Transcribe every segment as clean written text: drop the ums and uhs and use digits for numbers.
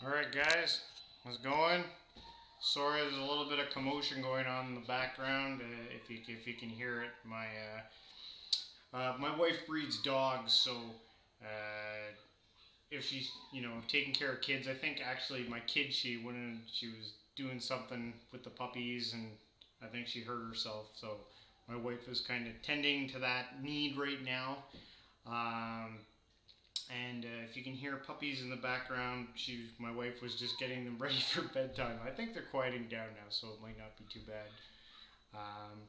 Alright guys, how's it going? Sorry there's a little bit of commotion going on in the background, if you can hear it. My wife breeds dogs, so uh, if she's taking care of kids, I think actually my kid, she was doing something with the puppies, and I think she hurt herself, so my wife is kind of tending to that need right now. Um, and if you can hear puppies in the background, my wife was just getting them ready for bedtime. I think they're quieting down now, so it might not be too bad. Um,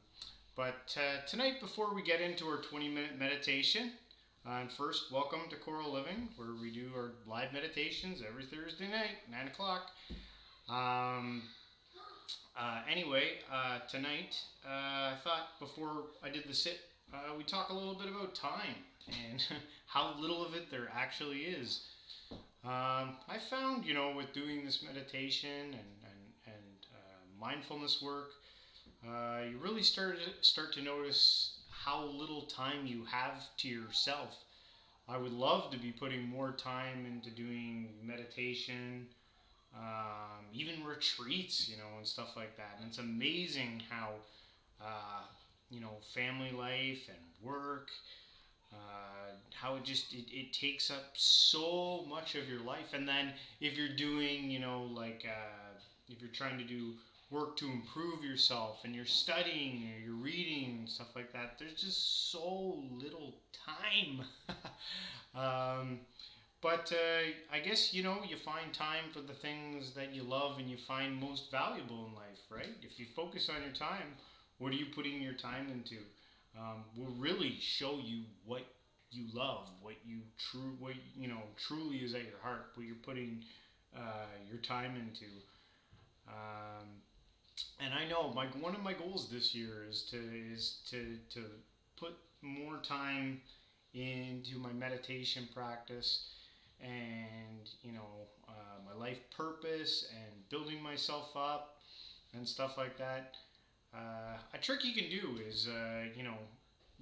but tonight, before we get into our 20-minute meditation, and first, welcome to Coral Living, where we do our live meditations every Thursday night, 9 o'clock. Um, Tonight, I thought before I did the sit, we talk a little bit about time and how little of it there actually is. I found, with doing this meditation and mindfulness work, you really start to notice how little time you have to yourself. I would love to be putting more time into doing meditation, even retreats, and stuff like that. And it's amazing how, family life and work, how it takes up so much of your life. And then if you're doing, if you're trying to do work to improve yourself and you're studying or you're reading, stuff like that, there's just so little time. um, but I guess you find time for the things that you love and you find most valuable in life, right? If you focus on your time, what are you putting your time into? Will really show you what you love, what truly is at your heart, what you're putting your time into. Um, and I know one of my goals this year is to put more time into my meditation practice and my life purpose and building myself up and stuff like that. A trick you can do is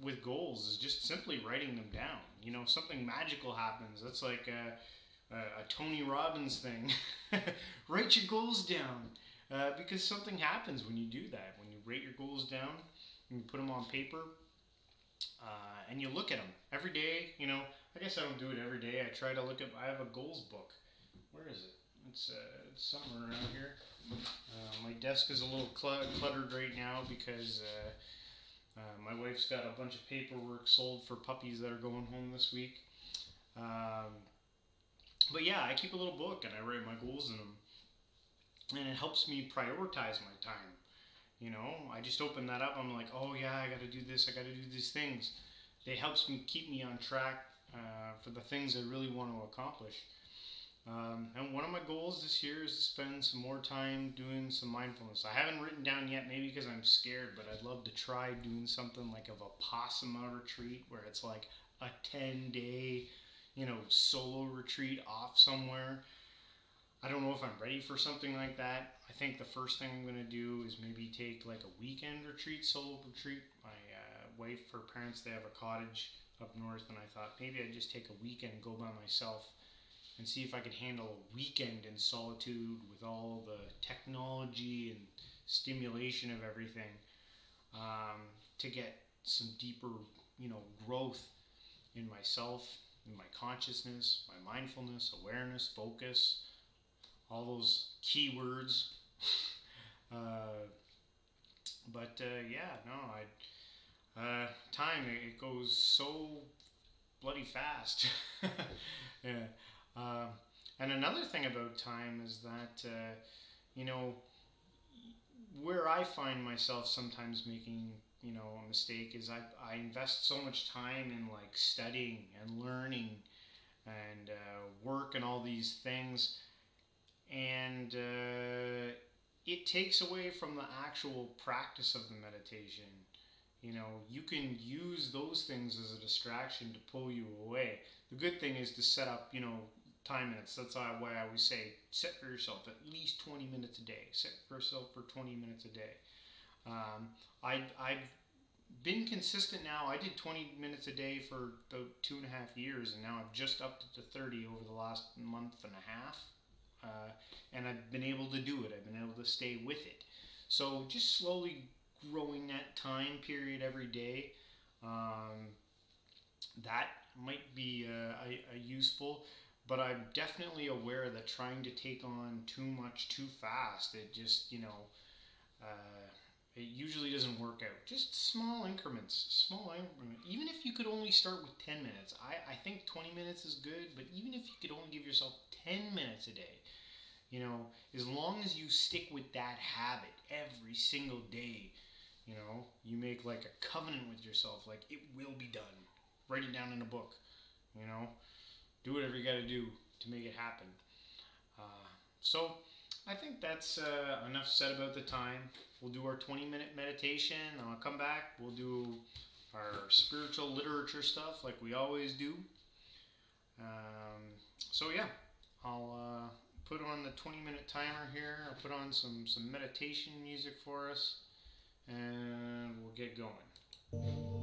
with goals is just simply writing them down. Something magical happens. That's like a Tony Robbins thing. Write your goals down, because something happens when you do that. When you write your goals down and you put them on paper, and you look at them every day. I guess I don't do it every day. I try to look at. I have a goals book. Where is it? It's somewhere around here. My desk is a little cluttered right now because my wife's got a bunch of paperwork sold for puppies that are going home this week. Um, but yeah, I keep a little book and I write my goals in them, and it helps me prioritize my time. I just open that up. I'm like, oh yeah, I got to do this. I got to do these things. It helps me keep me on track for the things I really want to accomplish. And one of my goals this year is to spend some more time doing some mindfulness. I haven't written down yet, maybe because I'm scared, but I'd love to try doing something like a Vipassana retreat where it's like a 10-day, solo retreat off somewhere. I don't know if I'm ready for something like that. I think the first thing I'm going to do is maybe take like a weekend retreat, solo retreat. My wife, her parents, they have a cottage up north, and I thought maybe I'd just take a weekend and go by myself and see if I could handle a weekend in solitude with all the technology and stimulation of everything, to get some deeper, growth in myself, in my consciousness, my mindfulness, awareness, focus, all those keywords. uh, yeah, no, time, it goes so bloody fast. Yeah. Uh, and another thing about time is that, you know, where I find myself sometimes making, a mistake is I invest so much time in like studying and learning and work and all these things, and it takes away from the actual practice of the meditation. You can use those things as a distraction to pull you away. The good thing is to set up, time minutes. That's why I always say set for yourself at least 20 minutes a day. Set for yourself for 20 minutes a day. I've been consistent now. I did 20 minutes a day for about 2.5 years, and now I've just upped it to 30 over the last month and a half. and I've been able to do it. I've been able to stay with it. So just slowly growing that time period every day, um, that might be a useful. But I'm definitely aware that trying to take on too much too fast, it just uh, it usually doesn't work out. Just small increments, small increments. Even if you could only start with 10 minutes, I think 20 minutes is good, but even if you could only give yourself 10 minutes a day, as long as you stick with that habit every single day, you make like a covenant with yourself, like it will be done. Write it down in a book, you know, do whatever you got to do to make it happen. So I think that's enough said about the time. We'll do our 20-minute meditation. Then I'll come back. We'll do our spiritual literature stuff like we always do. So yeah, I'll put on the 20-minute timer here. I'll put on some meditation music for us, and we'll get going.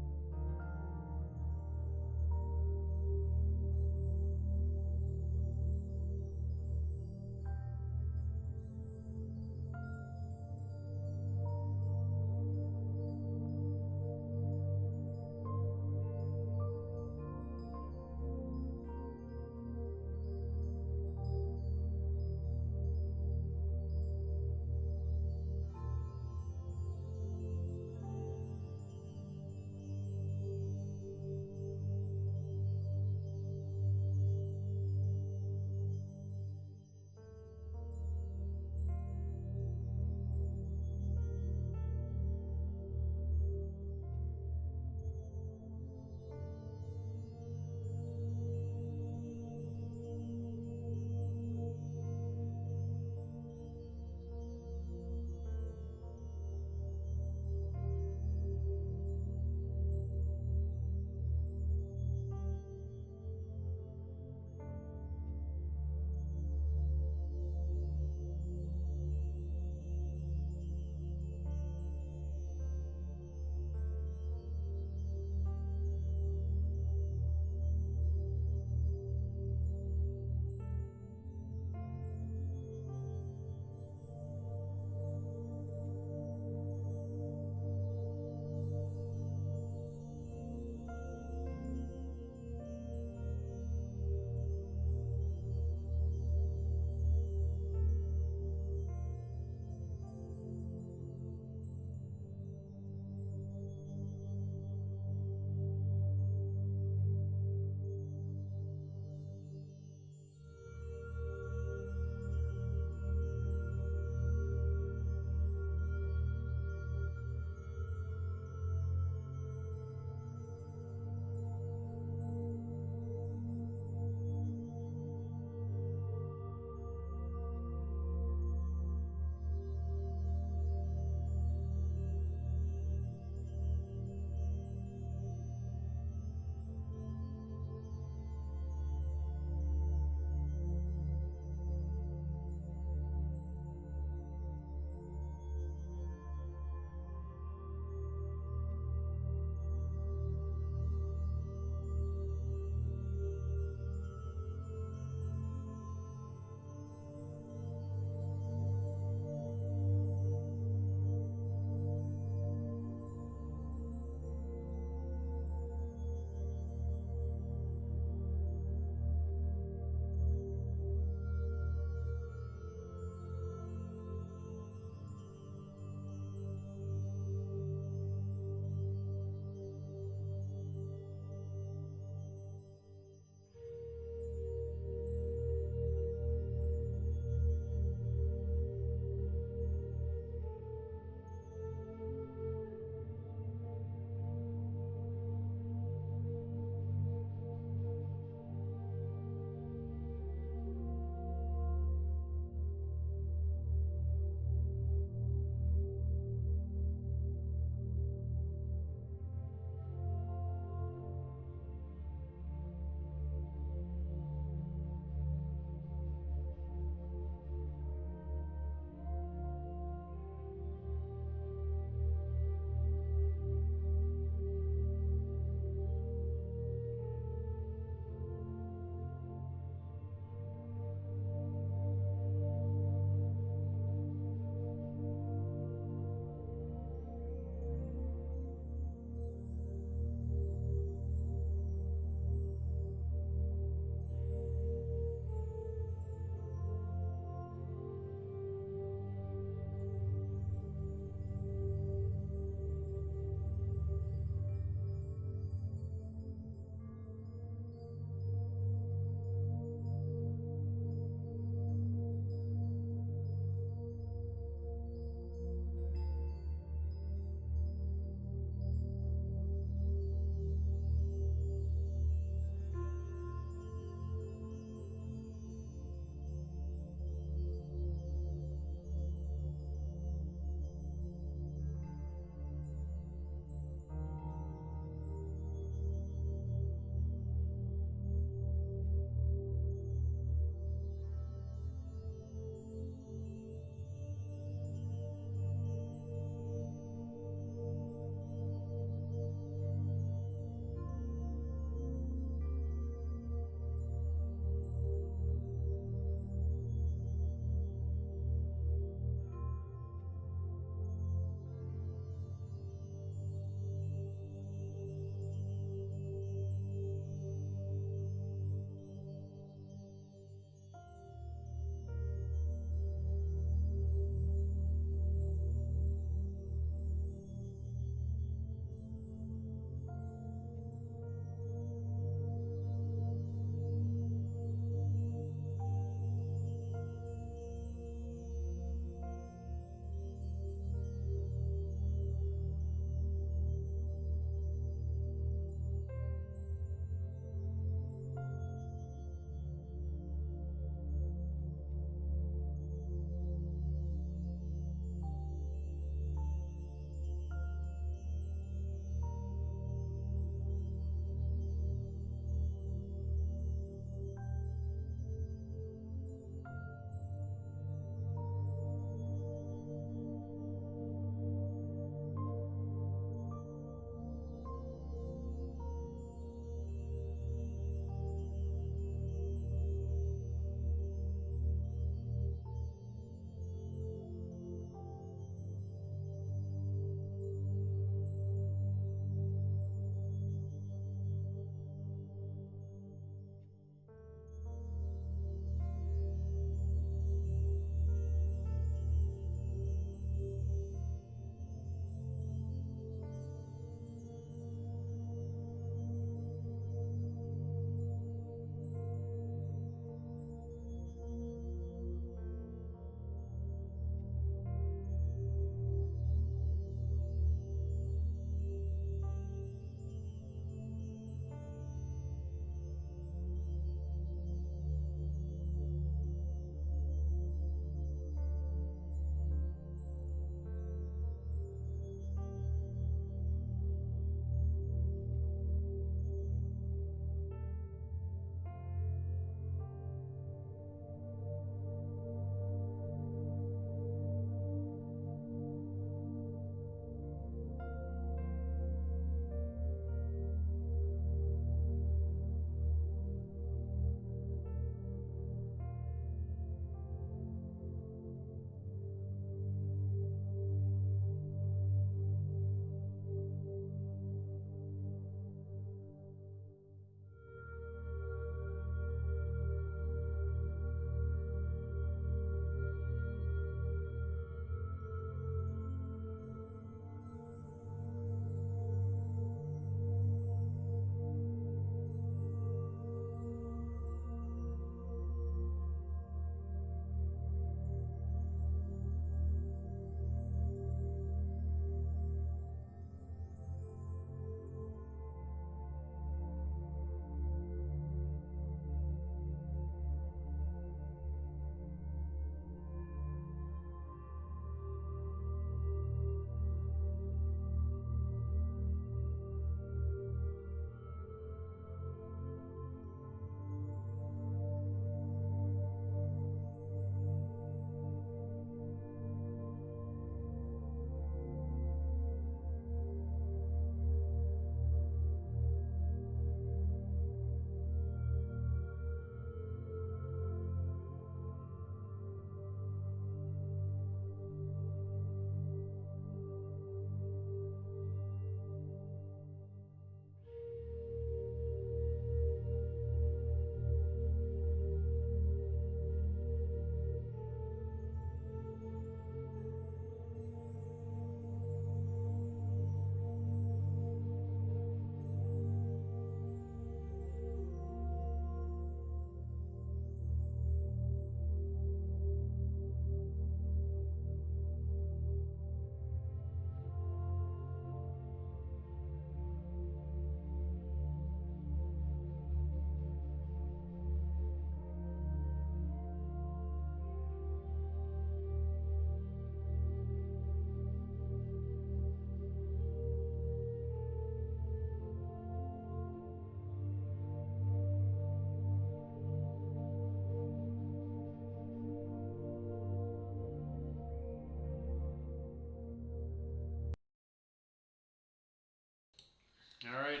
All right.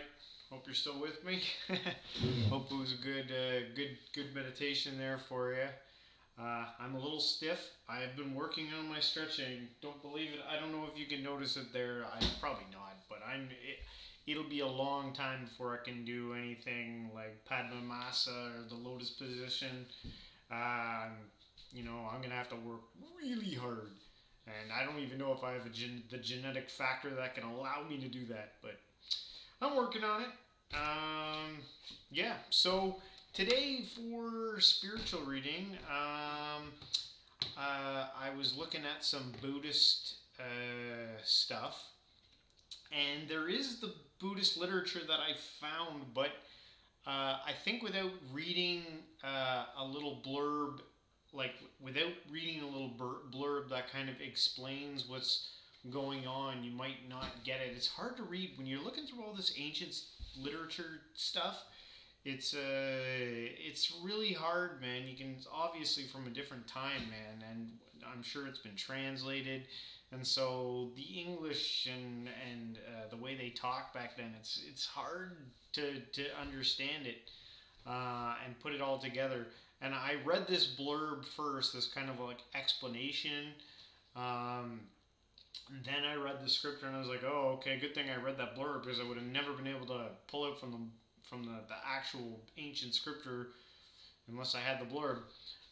Hope you're still with me. Hope it was a good meditation there for you. I'm a little stiff. I've been working on my stretching. Don't believe it. I don't know if you can notice it there. I probably not, but it'll be a long time before I can do anything like Padmasana or the lotus position. Um, I'm gonna have to work really hard, and I don't even know if I have the genetic factor that can allow me to do that. But I'm working on it. Yeah. So today for spiritual reading, I was looking at some Buddhist stuff, and there is the Buddhist literature that I found, but I think without reading a little blurb, like without reading a little blurb that kind of explains what's going on, you might not get it. It's hard to read when you're looking through all this ancient literature stuff. It's really hard, man. You can, it's obviously from a different time, man, and I'm sure it's been translated, and so the English and the way they talk back then, it's hard to understand it and put it all together. And I read this blurb first, this kind of like explanation. Um, then I read the scripture and I was like, oh, okay, good thing I read that blurb because I would have never been able to pull it from the actual ancient scripture unless I had the blurb.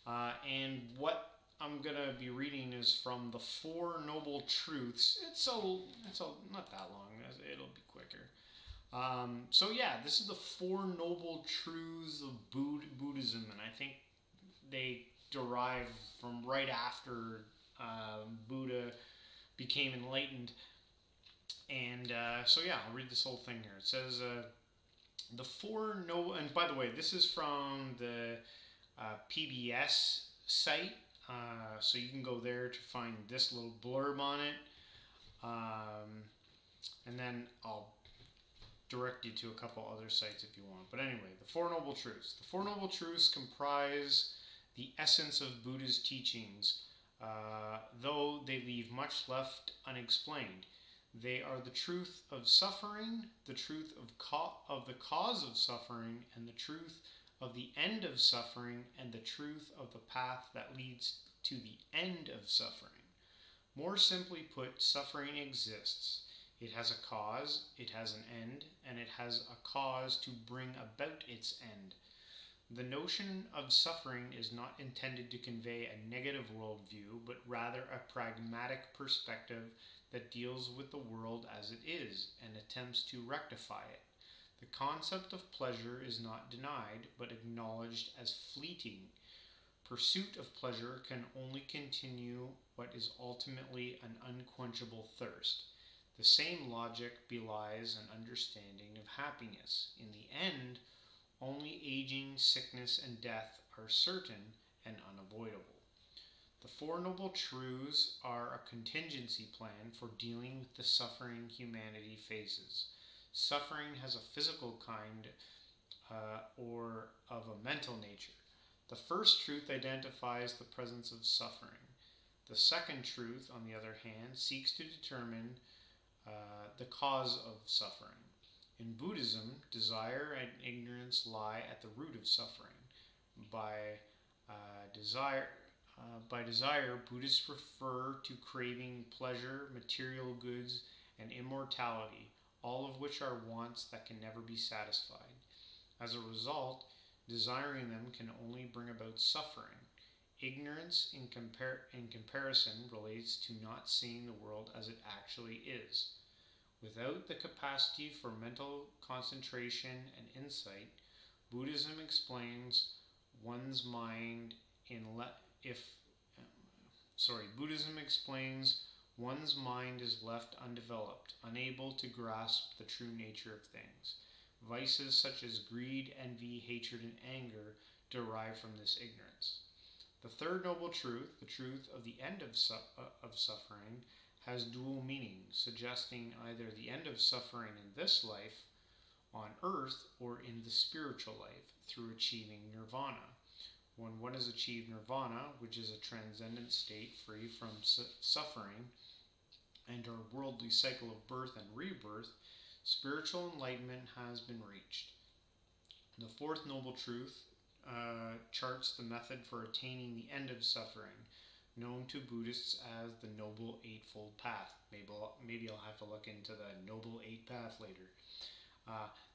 And what I'm gonna be reading is from the Four Noble Truths. It's not that long. It'll be quicker. So yeah, this is the Four Noble Truths of Buddhism, and I think they derive from right after Buddha became enlightened. And so yeah, I'll read this whole thing here. It says the Four Noble, and by the way, this is from the PBS site, so you can go there to find this little blurb on it, and then I'll direct you to a couple other sites if you want. But anyway, the Four Noble Truths. The Four Noble Truths comprise the essence of Buddha's teachings, though they leave much left unexplained. They are the truth of suffering, the truth of the cause of suffering, and the truth of the end of suffering, and the truth of the path that leads to the end of suffering. More simply put, suffering exists. It has a cause, it has an end, and it has a cause to bring about its end. The notion of suffering is not intended to convey a negative worldview, but rather a pragmatic perspective that deals with the world as it is and attempts to rectify it. The concept of pleasure is not denied, but acknowledged as fleeting. Pursuit of pleasure can only continue what is ultimately an unquenchable thirst. The same logic belies an understanding of happiness. In the end, only aging, sickness, and death are certain and unavoidable. The Four Noble Truths are a contingency plan for dealing with the suffering humanity faces. Suffering has a physical kind or of a mental nature. The first truth identifies the presence of suffering. The second truth, on the other hand, seeks to determine the cause of suffering. In Buddhism, desire and ignorance lie at the root of suffering. By desire, Buddhists refer to craving pleasure, material goods, and immortality, all of which are wants that can never be satisfied. As a result, desiring them can only bring about suffering. Ignorance, in comparison, relates to not seeing the world as it actually is. Without the capacity for mental concentration and insight, Buddhism explains one's mind Buddhism explains one's mind is left undeveloped, unable to grasp the true nature of things. Vices such as greed, envy, hatred, and anger derive from this ignorance. The third noble truth, the truth of the end of suffering, has dual meaning, suggesting either the end of suffering in this life on earth or in the spiritual life through achieving nirvana. When one has achieved nirvana, which is a transcendent state free from suffering and our worldly cycle of birth and rebirth, spiritual enlightenment has been reached. The fourth noble truth charts the method for attaining the end of suffering, known to Buddhists as the Noble Eightfold Path. Maybe I'll have to look into the Noble Eight Path later.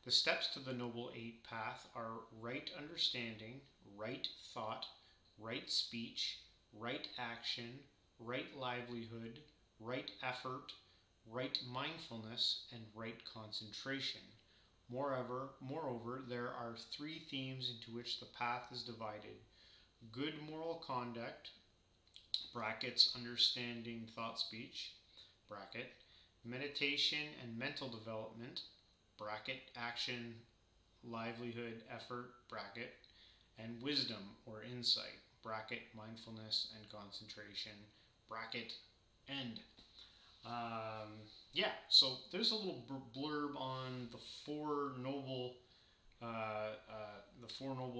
The steps to the Noble Eight Path are right understanding, right thought, right speech, right action, right livelihood, right effort, right mindfulness, and right concentration. Moreover, there are three themes into which the path is divided: good moral conduct, brackets understanding thought speech, bracket, meditation and mental development, bracket action, livelihood, effort, bracket, and wisdom or insight, bracket mindfulness and concentration, bracket end. So there's a little blurb on the four noble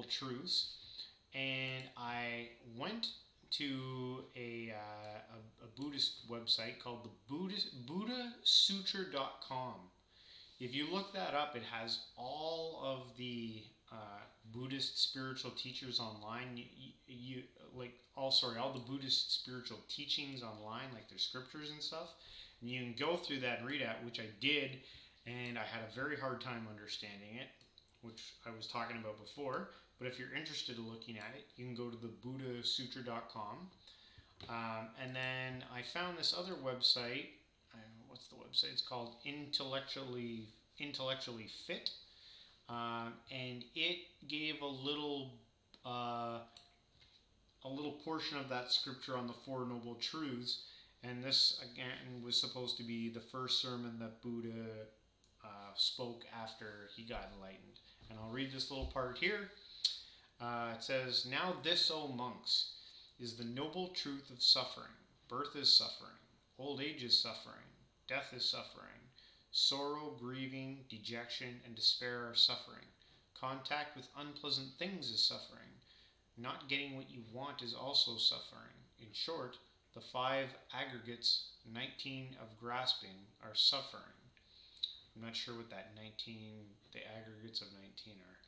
truths, and I went to a Buddhist website called the BuddhaSutra.com. If you look that up, it has all of the Buddhist spiritual teachers online. All the Buddhist spiritual teachings online, like their scriptures and stuff. And you can go through that and read it, which I did, and I had a very hard time understanding it, which I was talking about before. But if you're interested in looking at it, you can go to the BuddhaSutra.com. And then I found this other website. What's the website? It's called Intellectually Fit, and it gave a little portion of that scripture on the Four Noble Truths. And this again was supposed to be the first sermon that Buddha spoke after he got enlightened. And I'll read this little part here. It says, "Now this, O monks, is the noble truth of suffering. Birth is suffering. Old age is suffering. Death is suffering. Sorrow, grieving, dejection, and despair are suffering. Contact with unpleasant things is suffering. Not getting what you want is also suffering. In short, the 5 aggregates, 19 of grasping, are suffering." I'm not sure what that 19, the aggregates of 19 are.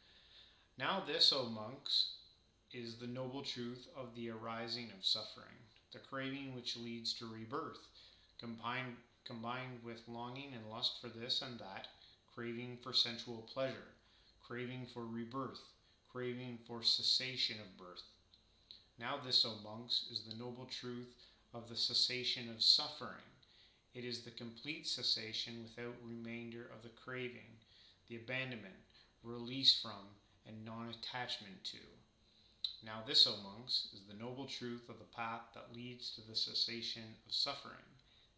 "Now this, O monks, is the noble truth of the arising of suffering, the craving which leads to rebirth, combined with longing and lust for this and that, craving for sensual pleasure, craving for rebirth, craving for cessation of birth. Now this, O monks, is the noble truth of the cessation of suffering. It is the complete cessation without remainder of the craving, the abandonment, release from, and non-attachment to. Now this, O monks, is the noble truth of the path that leads to the cessation of suffering.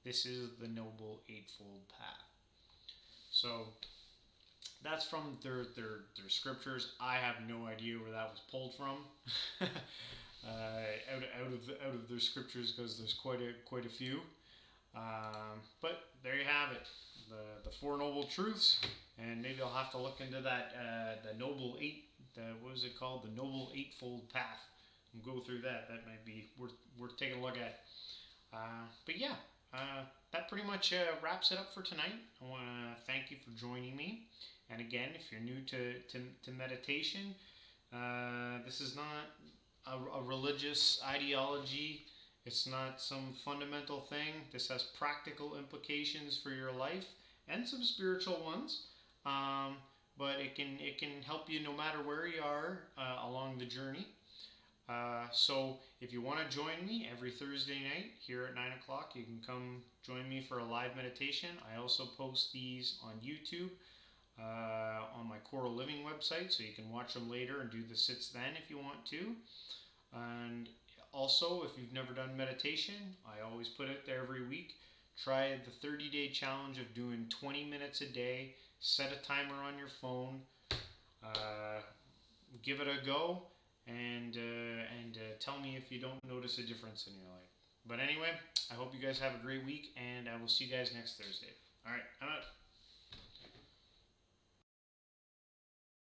This is the Noble Eightfold Path." So that's from their scriptures. I have no idea where that was pulled from. Out of their scriptures, because there's quite a few. But there you have it, the Four Noble Truths, and maybe I'll have to look into that the Noble Eightfold Path, and go through that. That might be worth taking a look at. That pretty much wraps it up for tonight. I want to thank you for joining me. And again, if you're new to meditation, this is not a religious ideology. It's not some fundamental thing. This has practical implications for your life and some spiritual ones. But it can help you no matter where you are along the journey. So if you want to join me every Thursday night here at 9 o'clock, you can come join me for a live meditation. I also post these on YouTube, on my Coral Living website, so you can watch them later and do the sits then if you want to. And also, if you've never done meditation, I always put it there every week. Try the 30-day challenge of doing 20 minutes a day. Set a timer on your phone. Give it a go. And tell me if you don't notice a difference in your life. But anyway, I hope you guys have a great week, and I will see you guys next Thursday. All right, I'm out.